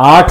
8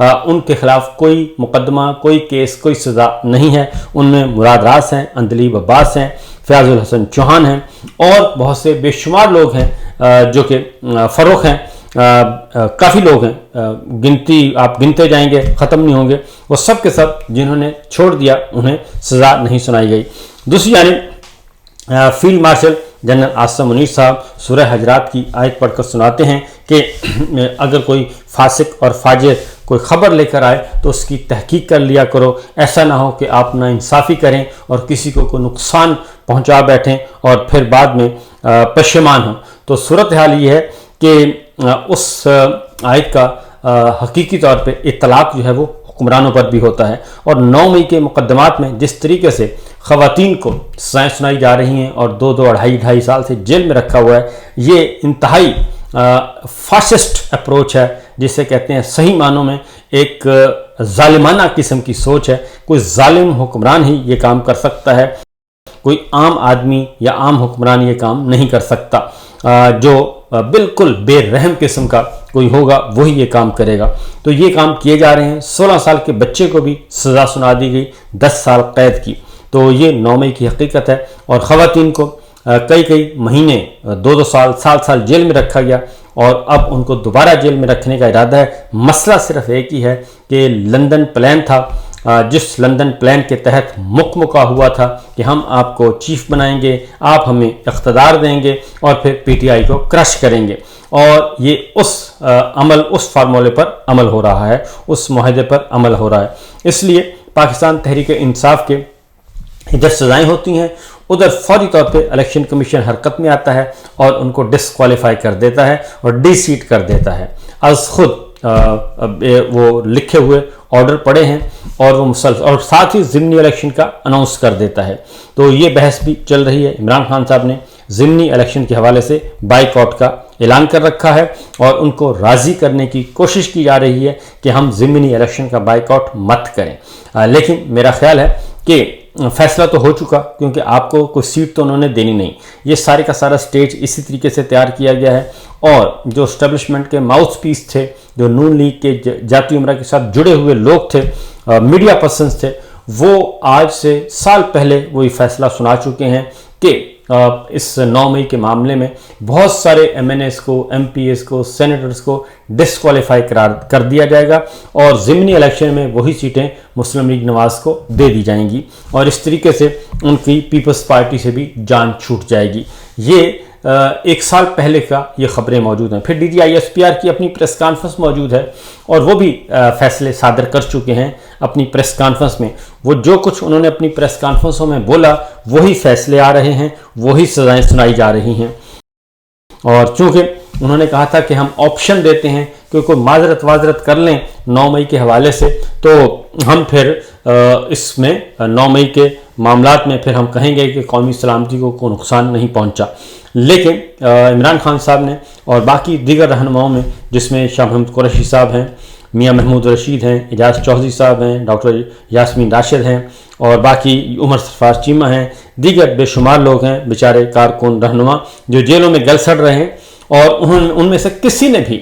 ان کے خلاف کوئی مقدمہ، کوئی کیس، کوئی سزا نہیں ہے۔ ان میں مراد راز ہیں، اندلیب عباس ہیں، فیاض الحسن چوہان ہیں اور بہت سے بے شمار لوگ ہیں جو کہ فروخ ہیں، کافی لوگ ہیں، گنتی آپ گنتے جائیں گے ختم نہیں ہوں گے، وہ سب کے سب جنہوں نے چھوڑ دیا انہیں سزا نہیں سنائی گئی۔ دوسری جانب field marshal general Asim Munir صاحب سورہ حجرات کی آیت پڑھ کر سناتے ہیں کہ اگر کوئی فاسق اور فاجر کوئی خبر لے کر آئے تو اس کی تحقیق کر لیا کرو، ایسا نہ ہو کہ آپ نا انصافی کریں اور کسی کو کوئی نقصان پہنچا بیٹھیں اور پھر بعد میں پشیمان ہوں۔ تو صورتحال یہ ہے کہ اس آیت کا حقیقی طور پہ اطلاق جو ہے وہ حکمرانوں پر بھی ہوتا ہے، اور 9 مئی کے مقدمات میں جس طریقے سے خواتین کو سزائیں سنائی جا رہی ہیں اور 2-2 سال سے جیل میں رکھا ہوا ہے، یہ انتہائی فاسسٹ اپروچ ہے، جسے کہتے ہیں صحیح معنوں میں ایک ظالمانہ قسم کی سوچ ہے۔ کوئی ظالم حکمران ہی یہ کام کر سکتا ہے، کوئی عام آدمی یا عام حکمران یہ کام نہیں کر سکتا۔ جو بالکل بے رحم قسم کا کوئی ہوگا وہی یہ کام کرے گا۔ تو یہ کام کیے جا رہے ہیں۔ 16 سال کے بچے کو بھی سزا سنا دی گئی 10 سال قید کی۔ تو یہ 9 مئی کی حقیقت ہے، اور خواتین کو کئی مہینے 2 سال جیل میں رکھا گیا، اور اب ان کو دوبارہ جیل میں رکھنے کا ارادہ ہے۔ مسئلہ صرف ایک ہی ہے کہ لندن پلان تھا، جس لندن پلان کے تحت مکمکا ہوا تھا کہ ہم آپ کو چیف بنائیں گے، آپ ہمیں اقتدار دیں گے اور پھر پی ٹی آئی کو کرش کریں گے، اور یہ اس فارمولے پر عمل ہو رہا ہے، اس معاہدے پر عمل ہو رہا ہے۔ اس لیے پاکستان تحریک انصاف کے ادھر سزائیں ہوتی ہیں، ادھر فوری طور پہ الیکشن کمیشن حرکت میں آتا ہے اور ان کو ڈسکوالیفائی کر دیتا ہے اور ڈی سیٹ کر دیتا ہے۔ از خود وہ لکھے ہوئے آرڈر پڑے ہیں، اور وہ اور ساتھ ہی ضمنی الیکشن کا اناؤنس کر دیتا ہے۔ تو یہ بحث بھی چل رہی ہے۔ عمران خان صاحب نے ضمنی الیکشن کے حوالے سے بائیکاٹ کا اعلان کر رکھا ہے، اور ان کو راضی کرنے کی کوشش کی جا رہی ہے کہ ہم ضمنی الیکشن کا بائیکاٹ مت کریں۔ لیکن میرا خیال ہے کہ فیصلہ تو ہو چکا، کیونکہ آپ کو کوئی سیٹ تو انہوں نے دینی نہیں۔ یہ سارے کا سارا سٹیج اسی طریقے سے تیار کیا گیا ہے، اور جو اسٹیبلشمنٹ کے ماؤتھ پیس تھے، جو نون لیگ کے جاتی امرہ کے ساتھ جڑے ہوئے لوگ تھے، میڈیا پرسنز تھے، وہ آج سے سال پہلے وہ یہ فیصلہ سنا چکے ہیں کہ اس 9 مئی کے معاملے میں بہت سارے ایم این ایس کو، ایم پی ایس کو، سینیٹرز کو ڈسکوالیفائی کر دیا جائے گا، اور ضمنی الیکشن میں وہی سیٹیں مسلم لیگ نواز کو دے دی جائیں گی، اور اس طریقے سے ان کی پیپلز پارٹی سے بھی جان چھوٹ جائے گی۔ یہ 1 سال پہلے کا یہ خبریں موجود ہیں۔ پھر D G I S P R کی اپنی پریس کانفرنس موجود ہے، اور وہ بھی فیصلے صادر کر چکے ہیں اپنی پریس کانفرنس میں۔ وہ جو کچھ انہوں نے اپنی پریس کانفرنسوں میں بولا وہی فیصلے آ رہے ہیں، وہی سزائیں سنائی جا رہی ہیں۔ اور چونکہ انہوں نے کہا تھا کہ ہم آپشن دیتے ہیں کہ کوئی معذرت کر لیں 9 مئی کے حوالے سے، تو ہم پھر اس میں 9 مئی کے معاملات میں پھر ہم کہیں گے کہ قومی سلامتی کو کوئی نقصان نہیں پہنچا۔ لیکن عمران خان صاحب نے اور باقی دیگر رہنماؤں میں، جس میں شاہ محمود قریشی صاحب ہیں، میاں محمود رشید ہیں، اعجاز چودھری صاحب ہیں، ڈاکٹر یاسمین راشد ہیں، اور باقی عمر سرفراز چیمہ ہیں، دیگر بے شمار لوگ ہیں بیچارے کارکن رہنما جو جیلوں میں گل سڑ رہے ہیں، اور ان میں سے کسی نے بھی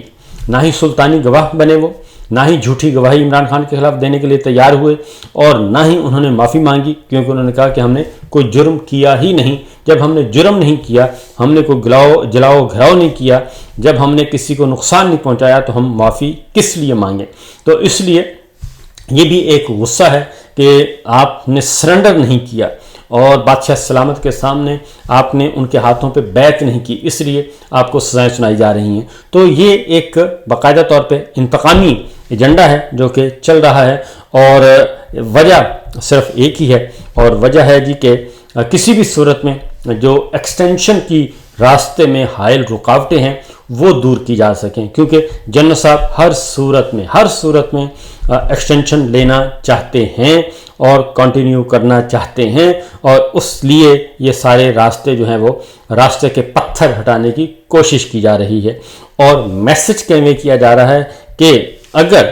نہ ہی سلطانی گواہ بنے، وہ نہ ہی جھوٹی گواہی عمران خان کے خلاف دینے کے لیے تیار ہوئے، اور نہ ہی انہوں نے معافی مانگی، کیونکہ انہوں نے کہا کہ ہم نے کوئی جرم کیا ہی نہیں۔ جب ہم نے جرم نہیں کیا، ہم نے کوئی جلاؤ گھراؤ نہیں کیا، جب ہم نے کسی کو نقصان نہیں پہنچایا، تو ہم معافی کس لیے مانگیں؟ تو اس لیے یہ بھی ایک غصہ ہے کہ آپ نے سرنڈر نہیں کیا، اور بادشاہ سلامت کے سامنے آپ نے ان کے ہاتھوں پہ بیعت نہیں کی، اس لیے آپ کو سزائیں سنائی جا رہی ہیں۔ تو یہ ایک باقاعدہ طور پہ انتقامی ایجنڈا ہے جو کہ چل رہا ہے، اور وجہ صرف ایک ہی ہے، اور وجہ ہے جی کہ کسی بھی صورت میں جو ایکسٹینشن کی راستے میں حائل رکاوٹیں ہیں وہ دور کی جا سکیں، کیونکہ جنرل صاحب ہر صورت میں ایکسٹینشن لینا چاہتے ہیں اور کنٹینیو کرنا چاہتے ہیں، اور اس لیے یہ سارے راستے جو ہیں وہ راستے کے پتھر ہٹانے کی کوشش کی جا رہی ہے، اور میسج کنوے کیا جا رہا ہے کہ اگر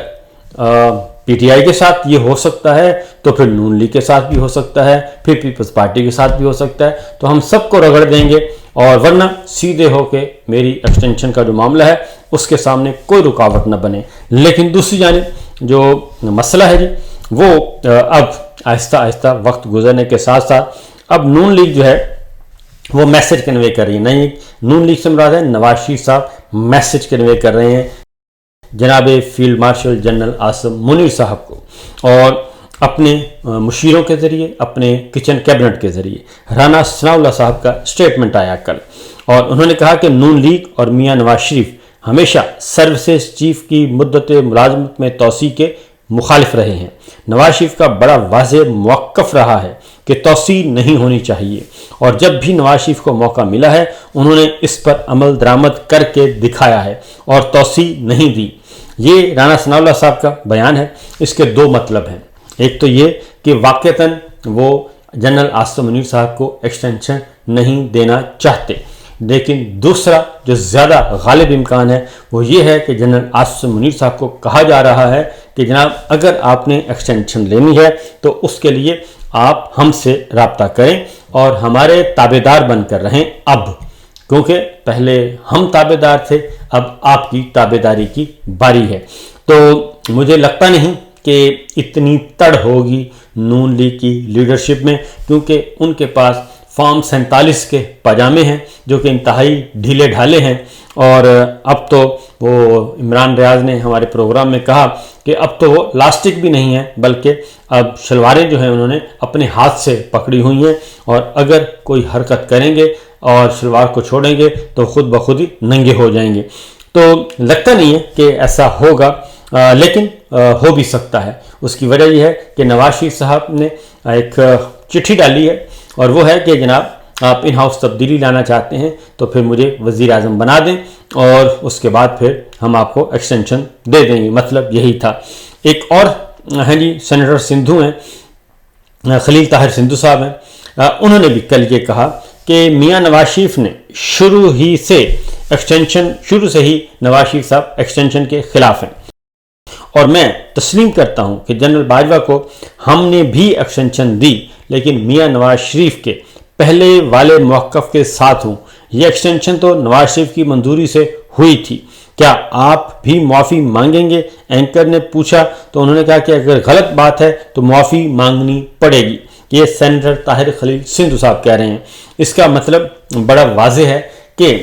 پی ٹی آئی کے ساتھ یہ ہو سکتا ہے تو پھر نون لیگ کے ساتھ بھی ہو سکتا ہے، پھر پیپلز پارٹی کے ساتھ بھی ہو سکتا ہے، تو ہم سب کو رگڑ دیں گے، اور ورنہ سیدھے ہو کے میری ایکسٹینشن کا جو معاملہ ہے اس کے سامنے کوئی رکاوٹ نہ بنے۔ لیکن دوسری جانب جو مسئلہ ہے جی وہ اب آہستہ آہستہ وقت گزرنے کے ساتھ ساتھ اب نون لیگ جو ہے وہ میسج کنوے کر رہی ہے. نہیں نون لیگ سے مراد ہے نواز شریف صاحب میسج کنوے کر رہے ہیں جناب field marshal general Asim Munir صاحب کو، اور اپنے مشیروں کے ذریعے، اپنے کچن کیبنٹ کے ذریعے. رانا ثناء اللہ صاحب کا اسٹیٹمنٹ آیا کل، اور انہوں نے کہا کہ نون لیگ اور میاں نواز شریف ہمیشہ سروسز چیف کی مدت ملازمت میں توسیع کے مخالف رہے ہیں. نواز شریف کا بڑا واضح موقف رہا ہے کہ توسیع نہیں ہونی چاہیے، اور جب بھی نواز شریف کو موقع ملا ہے انہوں نے اس پر عمل درآمد کر کے دکھایا ہے اور توسیع نہیں دی. یہ رانا ثناء اللہ صاحب کا بیان ہے. اس کے دو مطلب ہیں. ایک تو یہ کہ واقعتاً وہ جنرل عاصم منیر صاحب کو ایکسٹینشن نہیں دینا چاہتے، لیکن دوسرا جو زیادہ غالب امکان ہے وہ یہ ہے کہ جنرل عاصم منیر صاحب کو کہا جا رہا ہے کہ جناب اگر آپ نے ایکسٹینشن لینی ہے تو اس کے لیے آپ ہم سے رابطہ کریں اور ہمارے تابع دار بن کر رہیں اب، کیونکہ پہلے ہم تابع دار تھے، اب آپ کی تابع داری کی باری ہے. تو مجھے لگتا نہیں کہ اتنی تڑ ہوگی نون لیگ کی لیڈرشپ میں، کیونکہ ان کے پاس فارم 47 کے پاجامے ہیں جو کہ انتہائی ڈھیلے ڈھالے ہیں. اور اب تو وہ عمران ریاض نے ہمارے پروگرام میں کہا کہ اب تو وہ لاسٹک بھی نہیں ہے، بلکہ اب شلواریں جو ہیں انہوں نے اپنے ہاتھ سے پکڑی ہوئی ہیں، اور اگر کوئی حرکت کریں گے اور شلوار کو چھوڑیں گے تو خود بخود ہی ننگے ہو جائیں گے. تو لگتا نہیں ہے کہ ایسا ہوگا، لیکن ہو بھی سکتا ہے. اس کی وجہ یہ ہے کہ نواز شریف صاحب نے ایک چٹھی ڈالی ہے، اور وہ ہے کہ جناب آپ ان ہاؤس تبدیلی لانا چاہتے ہیں تو پھر مجھے وزیر اعظم بنا دیں، اور اس کے بعد پھر ہم آپ کو ایکسٹینشن دے دیں گے. مطلب یہی تھا. ایک اور ہیں جی سینیٹر سندھو ہیں، خلیل طاہر سندھو صاحب ہیں، انہوں نے بھی کل یہ کہا کہ میاں نواز شریف نے شروع سے ہی نواز شریف صاحب ایکسٹینشن کے خلاف ہیں، اور میں تسلیم کرتا ہوں کہ جنرل باجوہ کو ہم نے بھی ایکسٹینشن دی، لیکن میاں نواز شریف کے پہلے والے موقف کے ساتھ ہوں. یہ ایکسٹینشن تو نواز شریف کی منظوری سے ہوئی تھی، کیا آپ بھی معافی مانگیں گے؟ اینکر نے پوچھا تو انہوں نے کہا کہ اگر غلط بات ہے تو معافی مانگنی پڑے گی. یہ سینیٹر طاہر خلیل سندھو صاحب کہہ رہے ہیں. اس کا مطلب بڑا واضح ہے کہ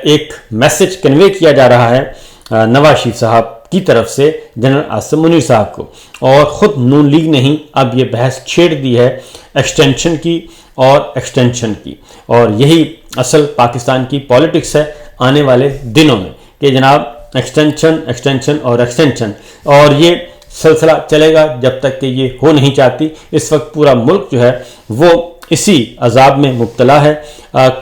ایک میسج کنوے کیا جا رہا ہے نواز شریف صاحب کی طرف سے جنرل عاصم منیر صاحب کو، اور خود نون لیگ نے ہی اب یہ بحث چھیڑ دی ہے ایکسٹینشن کی اور ایکسٹینشن کی. اور یہی اصل پاکستان کی پالیٹکس ہے آنے والے دنوں میں کہ جناب ایکسٹینشن اور یہ سلسلہ چلے گا جب تک کہ یہ ہو نہیں چاہتی. اس وقت پورا ملک جو ہے وہ اسی عذاب میں مبتلا ہے.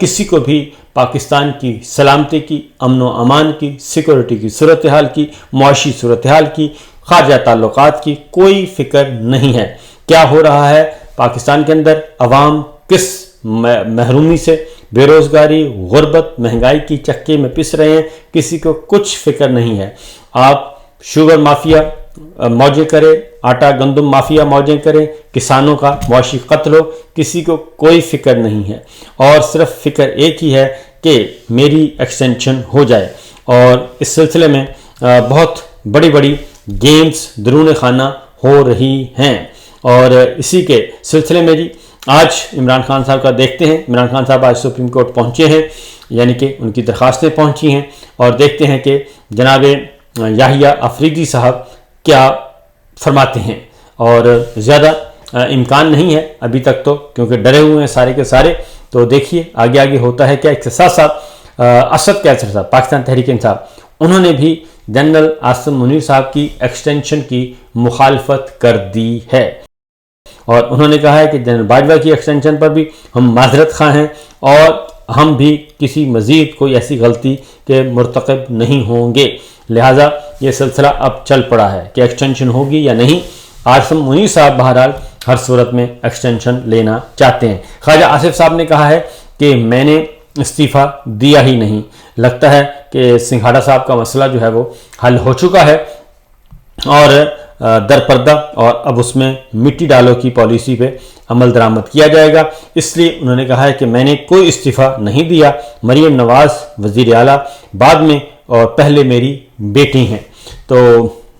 کسی کو بھی پاکستان کی سلامتی کی، امن و امان کی، سیکورٹی کی صورتحال کی، معاشی صورتحال کی، خارجہ تعلقات کی کوئی فکر نہیں ہے. کیا ہو رہا ہے پاکستان کے اندر؟ عوام کس محرومی سے، بے روزگاری، غربت، مہنگائی کی چکے میں پس رہے ہیں، کسی کو کچھ فکر نہیں ہے. آپ شوگر مافیا موجیں کریں، آٹا گندم مافیا موجیں کریں، کسانوں کا معاشی قتل ہو، کسی کو کوئی فکر نہیں ہے، اور صرف فکر ایک ہی ہے کہ میری ایکسٹینشن ہو جائے. اور اس سلسلے میں بہت بڑی بڑی گیمز درون خانہ ہو رہی ہیں. اور اسی کے سلسلے میں جی آج عمران خان صاحب کا دیکھتے ہیں. عمران خان صاحب آج سپریم کورٹ پہنچے ہیں، یعنی کہ ان کی درخواستیں پہنچی ہیں، اور دیکھتے ہیں کہ جناب یاحییٰ آفریدی صاحب کیا فرماتے ہیں. اور زیادہ امکان نہیں ہے ابھی تک تو، کیونکہ ڈرے ہوئے ہیں سارے کے سارے. تو دیکھیے آگے ہوتا ہے کیا. اس کے ساتھ ساتھ اسد کیسر صاحب پاکستان تحریک انصاف، انہوں نے بھی جنرل عاصم منیر صاحب کی ایکسٹینشن کی مخالفت کر دی ہے، اور انہوں نے کہا ہے کہ جنرل باجوہ کی ایکسٹینشن پر بھی ہم معذرت خواہ ہیں، اور ہم بھی کسی مزید کوئی ایسی غلطی کے مرتکب نہیں ہوں گے. لہٰذا یہ سلسلہ اب چل پڑا ہے کہ ایکسٹینشن ہوگی یا نہیں. عاصم منیر صاحب بہرحال ہر صورت میں ایکسٹینشن لینا چاہتے ہیں. خواجہ آصف صاحب نے کہا ہے کہ میں نے استعفیٰ دیا ہی نہیں. لگتا ہے کہ سنگھاڑا صاحب کا مسئلہ جو ہے وہ حل ہو چکا ہے، اور در پردہ، اور اب اس میں مٹی ڈالو کی پالیسی پہ عمل درآمد کیا جائے گا. اس لیے انہوں نے کہا ہے کہ میں نے کوئی استعفیٰ نہیں دیا. مریم نواز وزیر اعلیٰ، بعد میں، اور پہلے میری بیٹی ہیں. تو